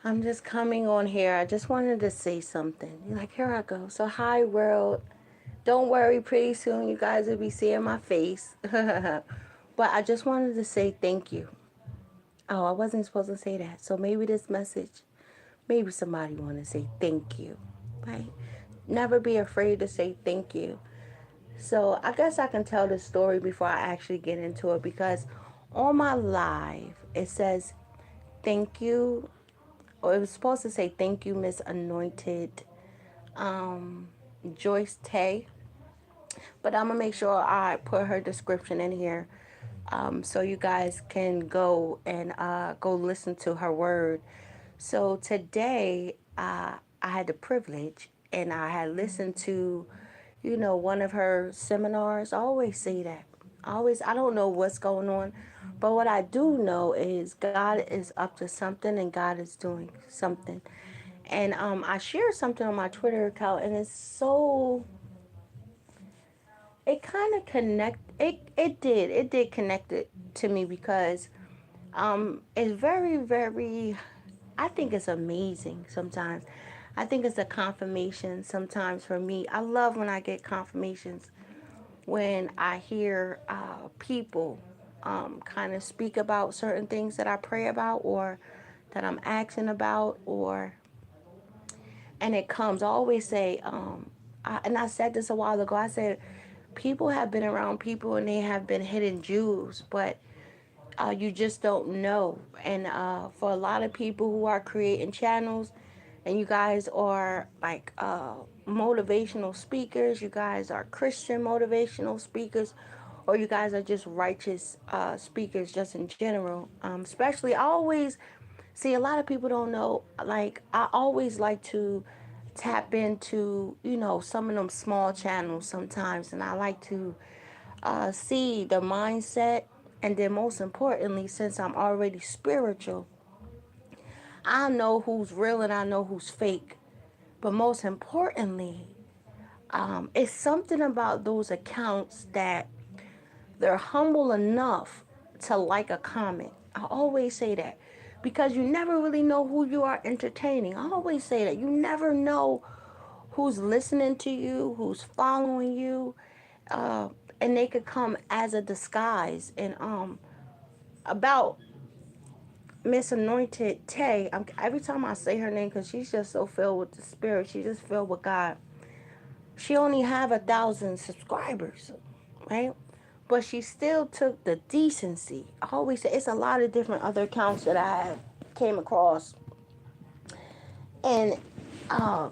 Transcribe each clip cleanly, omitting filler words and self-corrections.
I'm just coming on here. I just wanted to say something. Like, here I go. So, hi, world. Don't worry, pretty soon you guys will be seeing my face. But I just wanted to say thank you. Oh, I wasn't supposed to say that. So, maybe this message, maybe somebody want to say thank you. Right? Never be afraid to say thank you. So, I guess I can tell this story before I actually get into it because on my live, it says thank you, or it was supposed to say thank you, Miss Anointed um, Joyce Tay. But I'm gonna make sure I put her description in here, so you guys can go and go listen to her word. So today, I had the privilege, and I had listened to, one of her seminars. I always say that. I don't know what's going on, but what I do know is God is up to something and God is doing something. And I shared something on my Twitter account, and it's so, it kind of it did connect it to me because it's very, very, I think it's amazing sometimes. I think it's a confirmation sometimes for me. I love when I get confirmations, when I hear people kind of speak about certain things that I pray about or that I'm asking about, or and it comes. I always say, and I said this a while ago. I said, people have been around people and they have been hidden jewels, but you just don't know. And for a lot of people who are creating channels, and you guys are like motivational speakers, you guys are Christian motivational speakers, or you guys are just righteous speakers just in general. Especially, I always see a lot of people don't know. Like, I always like to tap into, some of them small channels sometimes, and I like to see the mindset. And then, most importantly, since I'm already spiritual, I know who's real and I know who's fake. But most importantly, it's something about those accounts that they're humble enough to like a comment. I always say that because you never really know who you are entertaining. I always say that you never know who's listening to you, who's following you, uh, and they could come as a disguise. And about Miss Anointed Tay, every time I say her name, because she's just so filled with the Spirit, she's just filled with God. She only have 1,000 subscribers, right? But she still took the decency. I always say it's a lot of different other accounts that I have came across, and uh,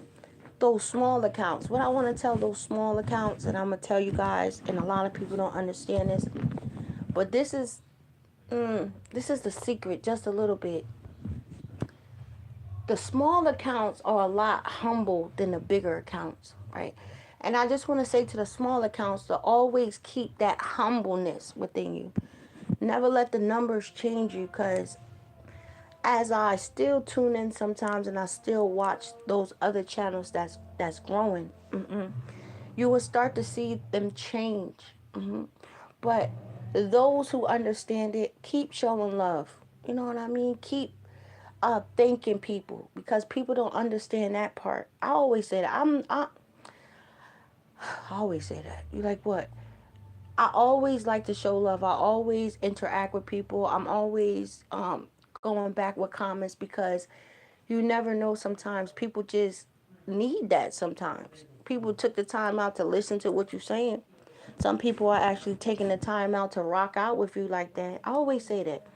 those small accounts. What I want to tell those small accounts, and I'm gonna tell you guys, and a lot of people don't understand this, but this is the secret, just a little bit. The small accounts are a lot humble than the bigger accounts, right? And I just want to say to the small accounts to always keep that humbleness within you. Never let the numbers change you, because as I still tune in sometimes and I still watch those other channels that's growing, you will start to see them change. But those who understand it, keep showing love. You know what I mean? Keep thanking people, because people don't understand that part. I always say that. I always say that. You like what? I always like to show love. I always interact with people. I'm always going back with comments, because you never know. Sometimes people just need that. Sometimes people took the time out to listen to what you're saying. Some people are actually taking the time out to rock out with you like that. I always say that.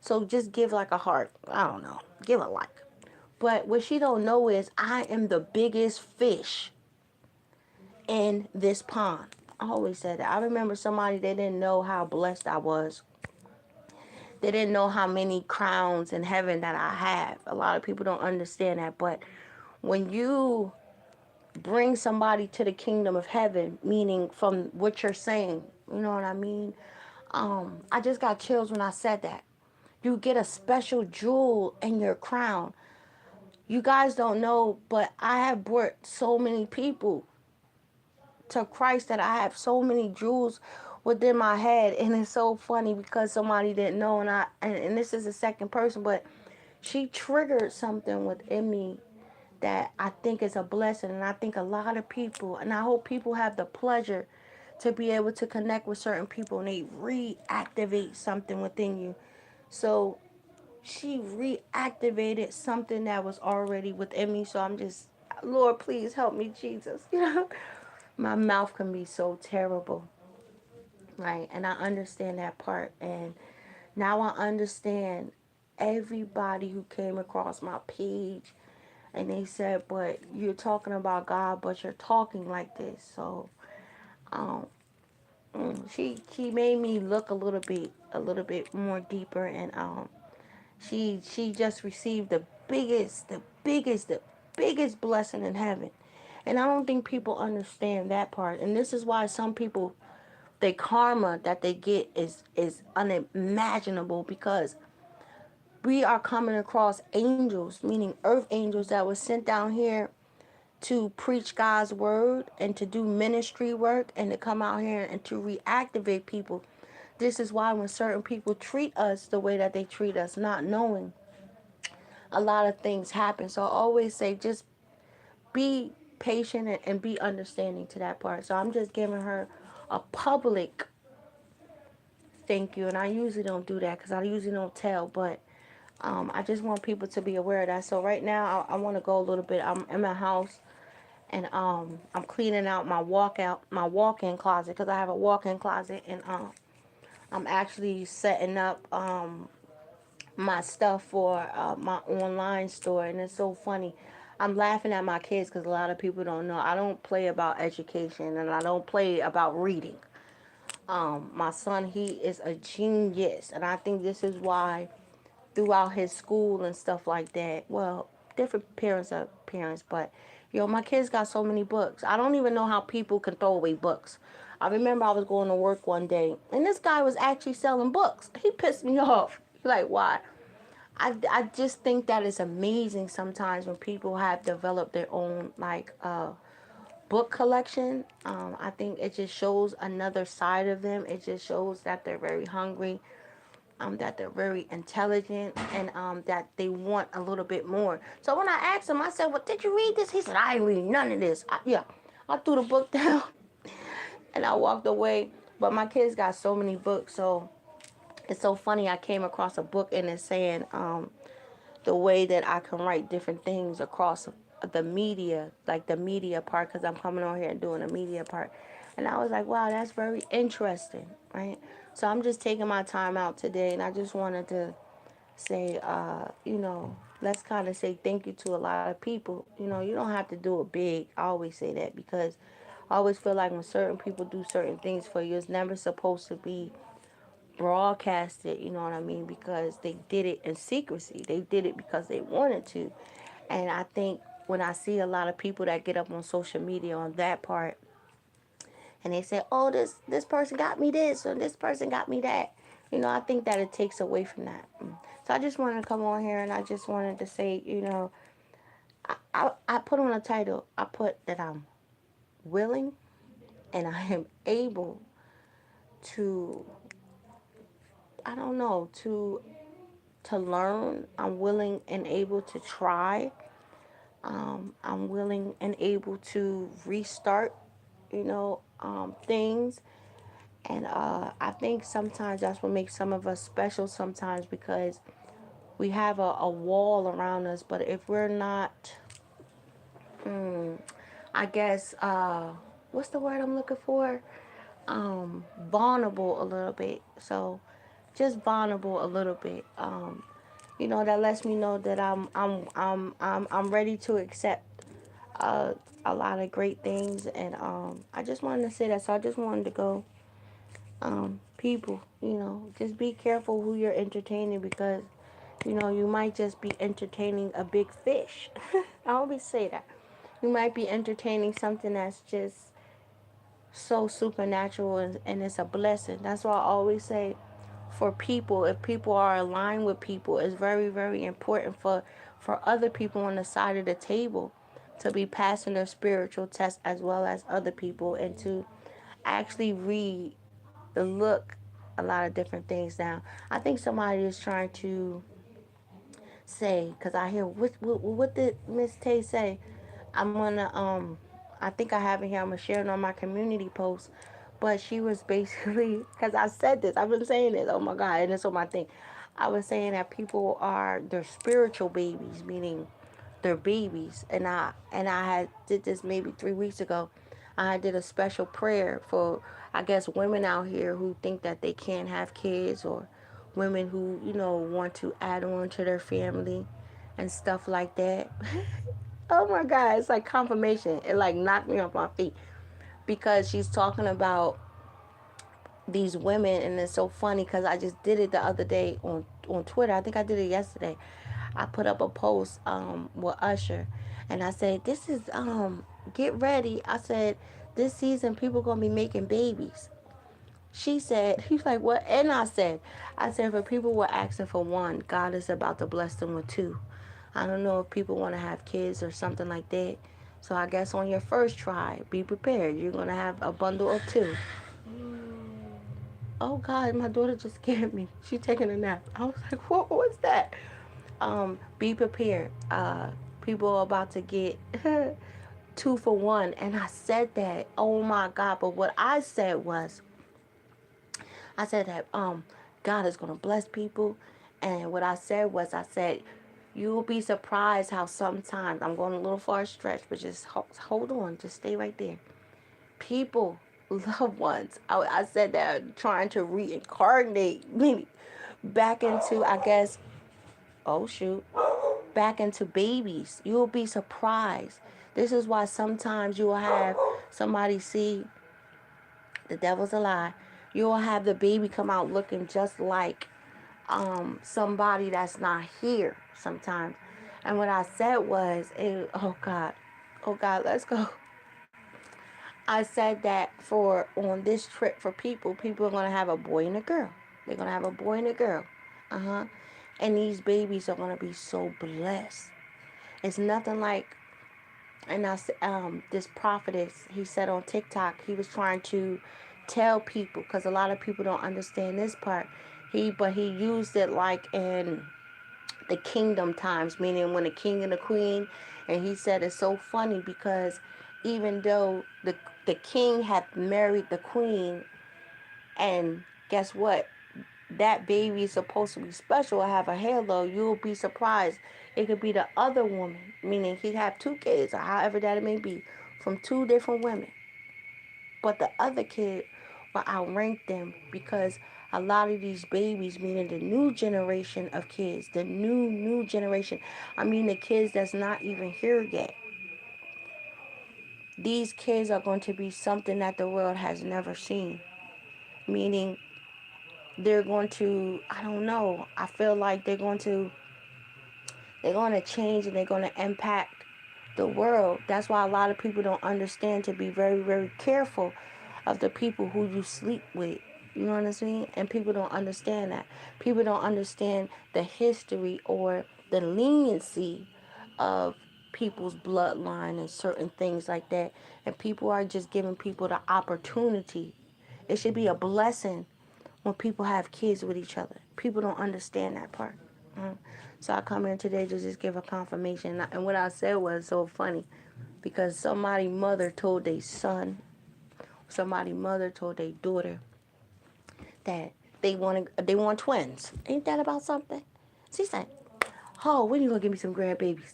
So just give like a heart. I don't know. Give a like. But what she don't know is I am the biggest fish in this pond. I always said that. I remember somebody, they didn't know how blessed I was. They didn't know how many crowns in heaven that I have. A lot of people don't understand that. But when you bring somebody to the kingdom of heaven, meaning from what you're saying, you know what I mean? I just got chills when I said that. You get a special jewel in your crown. You guys don't know, but I have brought so many people to Christ that I have so many jewels within my head. And it's so funny because somebody didn't know, and this is the second person, but she triggered something within me that I think is a blessing. And I think a lot of people, and I hope people have the pleasure to be able to connect with certain people and they reactivate something within you. So she reactivated something that was already within me. So I'm just, Lord, please help me, Jesus. You know, my mouth can be so terrible, right? And I understand that part. And now I understand everybody who came across my page and they said, but you're talking about God, but you're talking like this. So um, she made me look a little bit more deeper, and she just received the biggest blessing in heaven. And I don't think people understand that part. And this is why some people, the karma that they get is unimaginable, because we are coming across angels, meaning earth angels that were sent down here to preach God's word and to do ministry work and to come out here and to reactivate people. This is why when certain people treat us the way that they treat us, not knowing, a lot of things happen. So I always say just be patient and be understanding to that part. So I'm just giving her a public thank you. And I usually don't do that because I usually don't tell, but I just want people to be aware of that. So right now I want to go a little bit. I'm in my house and I'm cleaning out my walk-in closet, because I have a walk-in closet, and I'm actually setting up my stuff for my online store. And it's so funny, I'm laughing at my kids because a lot of people don't know I don't play about education and I don't play about reading. My son, he is a genius, and I think this is why throughout his school and stuff like that. Well, different parents are parents, but my kids got so many books. I don't even know how people can throw away books. I remember I was going to work one day, and this guy was actually selling books. He pissed me off. Like, why? I just think that it's amazing sometimes when people have developed their own, like, book collection. I think it just shows another side of them. It just shows that they're very hungry, that they're very intelligent, and that they want a little bit more. So when I asked him, I said, well, did you read this? He said, I ain't read none of this. Yeah, I threw the book down and I walked away. But my kids got so many books. So it's so funny. I came across a book and it's saying the way that I can write different things across the media, like the media part, because I'm coming on here and doing a media part. And I was like, wow, that's very interesting, right? So I'm just taking my time out today, and I just wanted to say, let's kind of say thank you to a lot of people. You don't have to do it big. I always say that because I always feel like when certain people do certain things for you, it's never supposed to be broadcasted, you know what I mean? Because they did it in secrecy. They did it because they wanted to. And I think when I see a lot of people that get up on social media on that part and they say, oh, this person got me this or this person got me that, I think that it takes away from that. So I just wanted to come on here and I just wanted to say, I put on a title. I put that I'm willing and I am able to, I don't know, to learn. I'm willing and able to try. I'm willing and able to restart, things. And I think sometimes that's what makes some of us special sometimes, because we have a wall around us. But if we're not, I guess, what's the word I'm looking for? Vulnerable a little bit. So just vulnerable a little bit. That lets me know that I'm ready to accept uh, a lot of great things, and I just wanted to say that. So I just wanted to go, people, just be careful who you're entertaining, because you might just be entertaining a big fish. I always say that you might be entertaining something that's just so supernatural, and it's a blessing. That's why I always say, for people, if people are aligned with people, it's very, very important for other people on the side of the table to be passing their spiritual test as well as other people, and to actually read the look a lot of different things down. I think somebody is trying to say, because I hear what did Miss Tay say. I'm gonna I think I have it here. I'm gonna share it on my community post. But she was basically, because I said this, I've been saying this. Oh my God, and it's on my thing. I was saying that people are their spiritual babies, meaning they're babies, and I had did this maybe 3 weeks ago. I did a special prayer for, I guess, women out here who think that they can't have kids, or women who want to add on to their family and stuff like that. Oh my God, it's like confirmation. It like knocked me off my feet because she's talking about these women, and it's so funny because I just did it the other day on Twitter. I think I did it yesterday. I put up a post with Usher, and I said, "This is get ready." I said, "This season people gonna be making babies." She said, "He's like what?" And I said, "For people who are asking for one, God is about to bless them with two. I don't know if people want to have kids or something like that. So I guess on your first try, be prepared. You're gonna have a bundle of two." Oh God, my daughter just scared me. She taking a nap. I was like, what was that? Be prepared. People are about to get two for one. And I said that. Oh my God. But what I said was, I said that God is gonna bless people. And what I said was, I said, you'll be surprised how sometimes, I'm going a little far stretch, but just hold on, just stay right there. People, loved ones, I said that trying to reincarnate me back into, I guess, oh shoot, back into babies. You'll be surprised. This is why sometimes you will have somebody see, the devil's a lie. You'll have the baby come out looking just like somebody that's not here sometimes. And what I said was, oh God, let's go. I said that for on this trip for people are gonna have a boy and a girl. They're gonna have a boy and a girl. Uh-huh. And these babies are gonna be so blessed. It's nothing like, and this prophetess, he said on TikTok, he was trying to tell people, because a lot of people don't understand this part. He used it like in the kingdom times, meaning when the king and the queen, and he said it's so funny because even though the king had married the queen, and guess what? That baby is supposed to be special or have a halo. You'll be surprised. It could be the other woman, meaning he have two kids or however that it may be, from two different women. But the other kid will outrank them because a lot of these babies, meaning the new generation of kids, the new generation, I mean the kids that's not even here yet. These kids are going to be something that the world has never seen. Meaning they're going to, I don't know, I feel like they're going to change and they're going to impact the world. That's why a lot of people don't understand to be very, very careful of the people who you sleep with. You know what I'm saying? And people don't understand that. People don't understand the history or the leniency of people's bloodline and certain things like that. And people are just giving people the opportunity. It should be a blessing when people have kids with each other. People don't understand that part. Mm. So I come here today to just give a confirmation. And what I said was so funny because somebody mother told their son, somebody mother told their daughter that they want twins. Ain't that about something? She said, "Oh, when you gonna give me some grandbabies?"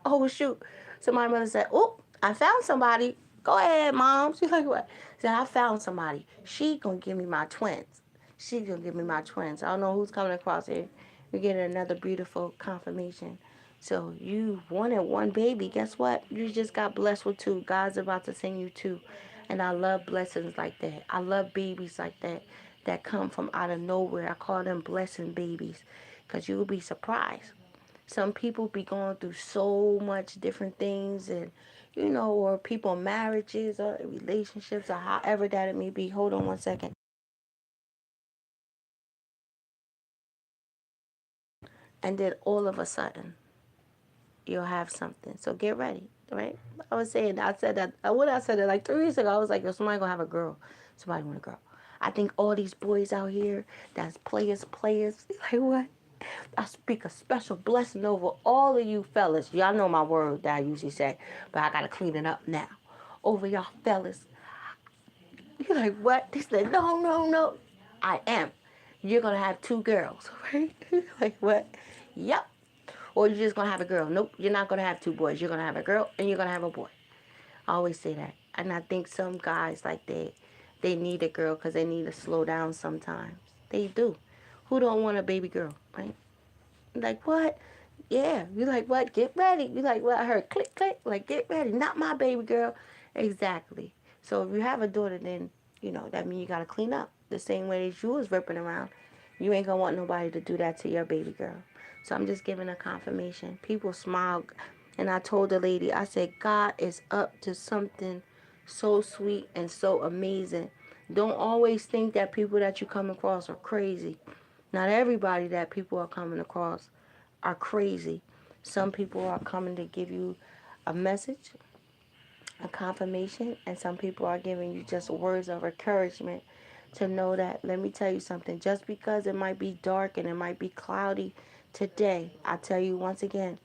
Oh shoot! So my mother said, "Oh, I found somebody. Go ahead, mom." She's like, "What?" She said, "I found somebody. She gonna give me my twins. She gonna give me my twins." I don't know who's coming across here. We're getting another beautiful confirmation. So you wanted one baby. Guess what? You just got blessed with two. God's about to send you two. And I love blessings like that. I love babies like that that come from out of nowhere. I call them blessing babies because you will be surprised. Some people be going through so much different things, and or people marriages or relationships or however that it may be. Hold on one second. And then all of a sudden you'll have something. So get ready, right? I said that when I said it like 3 weeks ago, I was like, yo, somebody gonna have a girl. Somebody want a girl. I think all these boys out here that's players, like what? I speak a special blessing over all of you fellas. Y'all know my word that I usually say, but I gotta clean it up now. Over y'all fellas. You're like, what? They said, no, no, no. I am. You're gonna have two girls, right? Like, what? Yep. Or you're just gonna have a girl. Nope, you're not gonna have two boys. You're gonna have a girl and you're gonna have a boy. I always say that. And I think some guys, like, they need a girl because they need to slow down sometimes. They do. Who don't want a baby girl, right? Like, what? Yeah. You like, what? Get ready. You like, what? I heard click, click. Like, get ready. Not my baby girl. Exactly. So if you have a daughter, then, that means you got to clean up. The same way that you was ripping around. You ain't going to want nobody to do that to your baby girl. So I'm just giving a confirmation. People smile. And I told the lady, I said, God is up to something so sweet and so amazing. Don't always think that people that you come across are crazy. Not everybody that people are coming across are crazy. Some people are coming to give you a message, a confirmation, and some people are giving you just words of encouragement to know that, let me tell you something, just because it might be dark and it might be cloudy today, I tell you once again,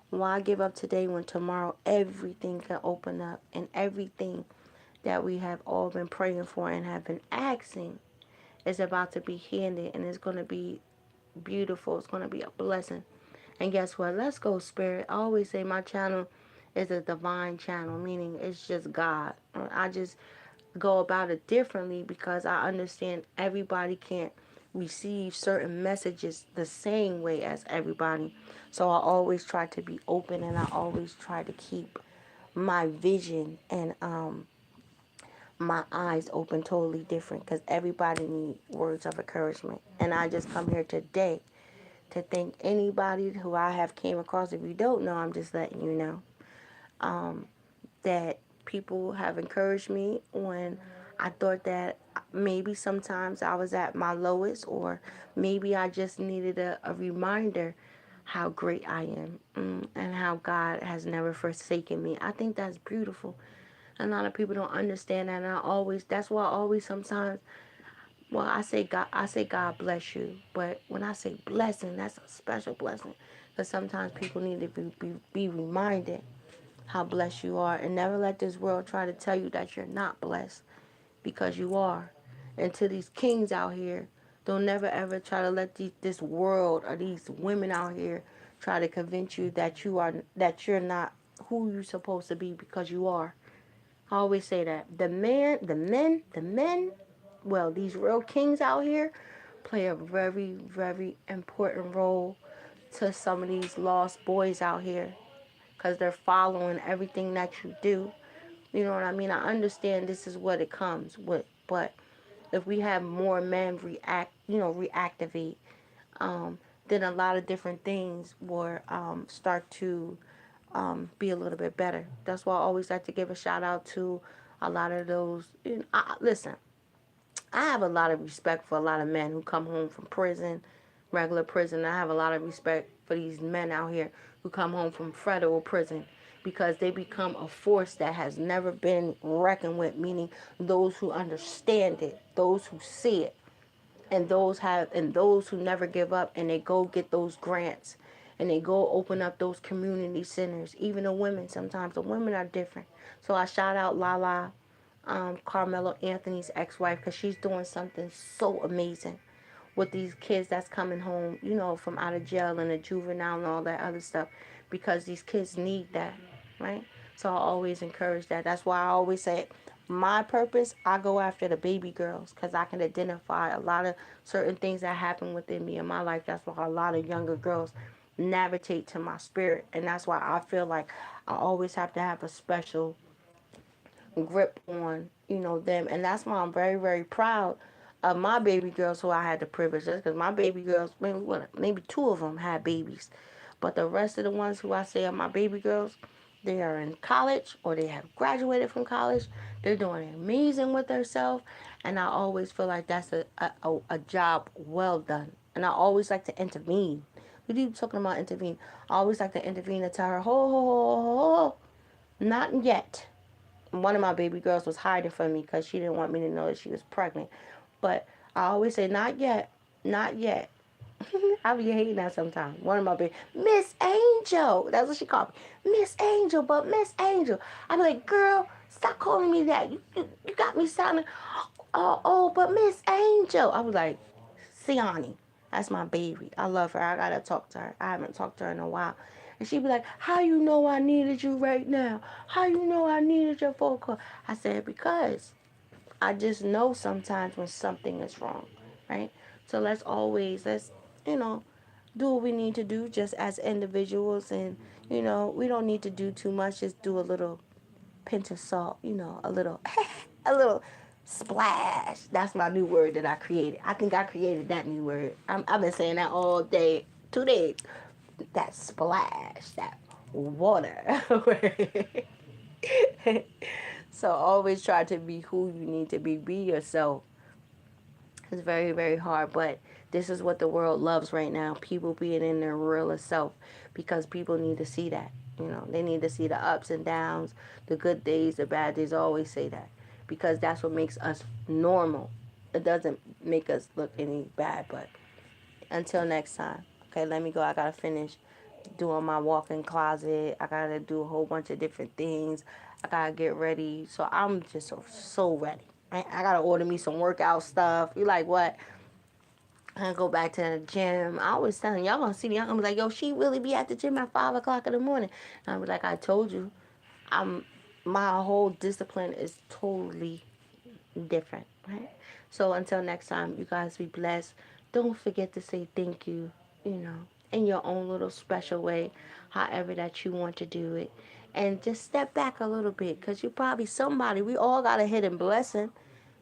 why give up today when tomorrow everything can open up, and everything that we have all been praying for and have been asking is about to be handed, and it's going to be beautiful. It's going to be a blessing. And guess what? Let's go, Spirit. I always say my channel is a divine channel, meaning it's just God. I just go about it differently because I understand everybody can't receive certain messages the same way as everybody. So I always try to be open, and I always try to keep my vision and my eyes open totally different because everybody needs words of encouragement. And I just come here today to thank anybody who I have came across. If you don't know, I'm just letting you know that people have encouraged me when I thought that maybe sometimes I was at my lowest, or maybe I just needed a reminder how great I am, and how God has never forsaken me. I think that's beautiful. A lot of people don't understand that, and that's why I always sometimes, well, I say God bless you, but when I say blessing, that's a special blessing, because sometimes people need to be reminded how blessed you are, and never let this world try to tell you that you're not blessed, because you are. And to these kings out here, don't never ever try to let this world or these women out here try to convince you that you're not who you're supposed to be, because you are. I always say that the men, well, these real kings out here play a very, very important role to some of these lost boys out here, because they're following everything that you do. You know what I mean? I understand this is what it comes with, but if we have more men reactivate, um, then a lot of different things will start to be a little bit better. That's why I always like to give a shout out to a lot of those. Listen, I have a lot of respect for a lot of men who come home from prison, regular prison. I have a lot of respect for these men out here who come home from federal prison, because they become a force that has never been reckoned with, meaning those who understand it, those who see it, and those who never give up, and they go get those grants, and they go open up those community centers. Even the women, sometimes the women are different. So I shout out Lala, Carmelo Anthony's ex-wife, because she's doing something so amazing with these kids that's coming home, from out of jail and the juvenile and all that other stuff, because these kids need that, right? So I always encourage that. That's why I always say my purpose, I go after the baby girls, because I can identify a lot of certain things that happen within me in my life. That's why a lot of younger girls navigate to my spirit. And that's why I feel like I always have to have a special grip on, them. And that's why I'm very, very proud of my baby girls who I had the privilege of, because my baby girls, maybe two of them had babies. But the rest of the ones who I say are my baby girls, they are in college or they have graduated from college. They're doing amazing with themselves. And I always feel like that's a job well done. And I always like to intervene. We keep talking about intervene. I always like to intervene and tell her, ho, ho, ho, ho, ho, not yet. One of my baby girls was hiding from me because she didn't want me to know that she was pregnant. But I always say, not yet, not yet. I be hating that sometimes. One of my baby, Miss Angel. That's what she called me. Miss Angel, but Miss Angel. I be like, girl, stop calling me that. You got me sounding, but Miss Angel. I was like, Siani. That's my baby. I love her. I gotta talk to her. I haven't talked to her in a while. And she'd be like, how you know I needed you right now? How you know I needed your phone call? I said, because I just know sometimes when something is wrong, right? So let's, you know, do what we need to do just as individuals. And, we don't need to do too much. Just do a little pinch of salt, a little, a little splash. That's my new word that I created. I think I created that new word. I've been saying that all day, 2 days. That splash, that water. So always try to be who you need to be. Be yourself. It's very, very hard, but this is what the world loves right now. People being in their realest self, because people need to see that. They need to see the ups and downs, the good days, the bad days. I always say that because that's what makes us normal. It doesn't make us look any bad, but until next time. Okay, let me go. I got to finish doing my walk-in closet. I got to do a whole bunch of different things. I got to get ready. So I'm just so ready. Right? I got to order me some workout stuff. You like what? I go back to the gym. I always tell them, y'all gonna see me. I'm gonna be like, yo, she really be at the gym at 5 o'clock in the morning. And I'm like, I told you, I'm my whole discipline is totally different, right? So until next time, you guys be blessed. Don't forget to say thank you, in your own little special way, however that you want to do it. And just step back a little bit, because you probably somebody, we all got a hidden blessing.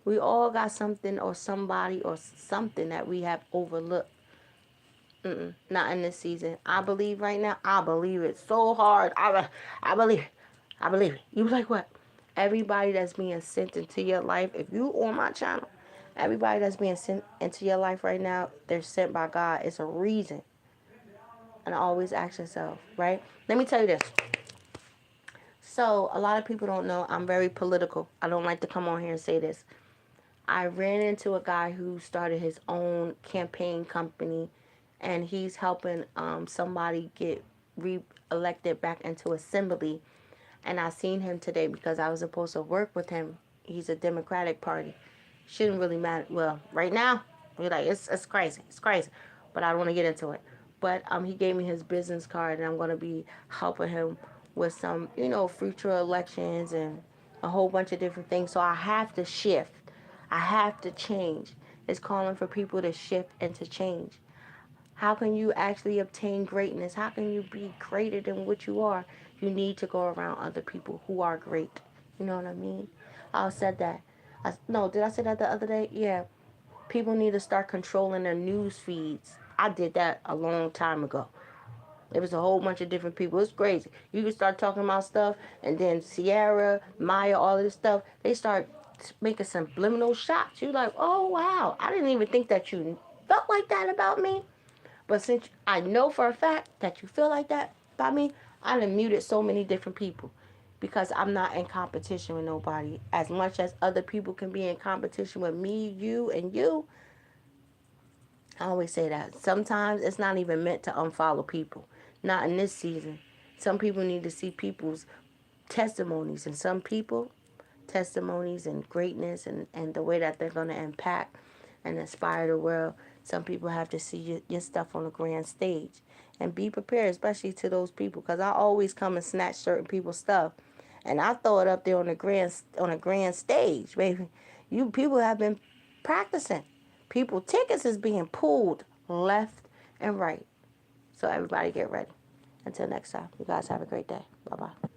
We all got something or somebody or something that we have overlooked. Not in this season. I believe right now. I believe it so hard. I believe it. I believe it. You like what? Everybody that's being sent into your life, if you on my channel, everybody that's being sent into your life right now, they're sent by God. It's a reason. And always ask yourself, right? Let me tell you this. So, a lot of people don't know I'm very political. I don't like to come on here and say this. I ran into a guy who started his own campaign company, and he's helping somebody get re-elected back into assembly. And I seen him today because I was supposed to work with him. He's a Democratic Party. Shouldn't really matter. Well, right now, we're like, it's crazy. It's crazy. But I don't want to get into it. But he gave me his business card, and I'm going to be helping him with some, future elections and a whole bunch of different things. So I have to shift. I have to change. It's calling for people to shift and to change. How can you actually obtain greatness? How can you be greater than what you are? You need to go around other people who are great. You know what I mean? I said that. No, did I say that the other day? Yeah. People need to start controlling their news feeds. I did that a long time ago. It was a whole bunch of different people. It's crazy. You can start talking about stuff, and then Sierra, Maya, all of this stuff, they start making subliminal shots. You're like, oh, wow. I didn't even think that you felt like that about me. But since I know for a fact that you feel like that about me, I done muted so many different people because I'm not in competition with nobody. As much as other people can be in competition with me, you, and you, I always say that. Sometimes it's not even meant to unfollow people. Not in this season. Some people need to see people's testimonies, and some people, testimonies and greatness and the way that they're going to impact and inspire the world. Some people have to see your stuff on the grand stage. And be prepared, especially to those people, because I always come and snatch certain people's stuff. And I throw it up there on a grand stage, baby. You people have been practicing. People tickets is being pulled left and right. So everybody get ready. Until next time, you guys have a great day. Bye-bye.